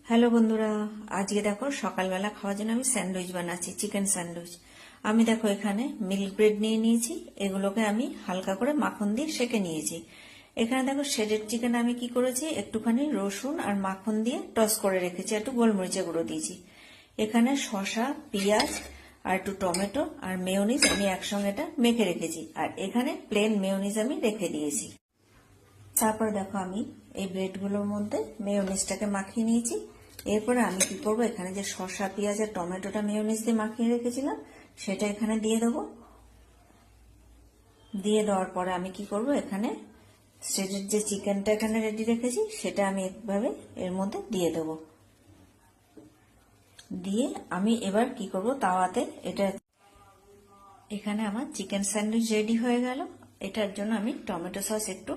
Hello বন্ধুরা, আজকে দেখো সকালবেলা খাওয়ার জন্য আমি স্যান্ডউইচ বানাচ্ছি, চিকেন স্যান্ডউইচ। আমি দেখো এখানে মিল্ক ব্রেড নিয়ে নিয়েছি, এগুলোকে আমি হালকা করে মাখন দিয়ে সেঁকে নিয়েছি। এখানে দেখো শেডেড চিকেন আমি কি করেছি, একটুখানি রসুন আর মাখন দিয়ে টস করে রেখেছি, একটু গোলমরিচের গুঁড়ো দিয়েছি। এখানে শসা, পেঁয়াজ আর একটু টমেটো আর মেয়োনিজ আমি একসঙ্গে এটা মেখে রেখেছি, আর এখানে প্লেন মেয়োনিজ আমি রেখে দিয়েছি। তারপরে দেখো আমি এই ব্রেডগুলোর মধ্যে মেয়োনিজটাকে মাখিয়ে নিয়েছি। এরপরে আমি কি করব, এখানে যে শসা, পেঁয়াজ আর টমেটোটা মেয়োনিজ দিয়ে মাখিয়ে রেখেছিলাম সেটা এখানে দিয়ে দেবো। দিয়ে দেওয়ার পরে আমি কি করব, এখানে শ্রেডেড যে চিকেনটা এখানে রেডি রেখেছি সেটা আমি এভাবে এর মধ্যে দিয়ে দেবো। দিয়ে আমি এবার কি করব, তাওয়াতে এটা, এখানে আমার চিকেন স্যান্ডউইচ রেডি হয়ে গেল। এটার জন্য আমি টমেটো সস একটু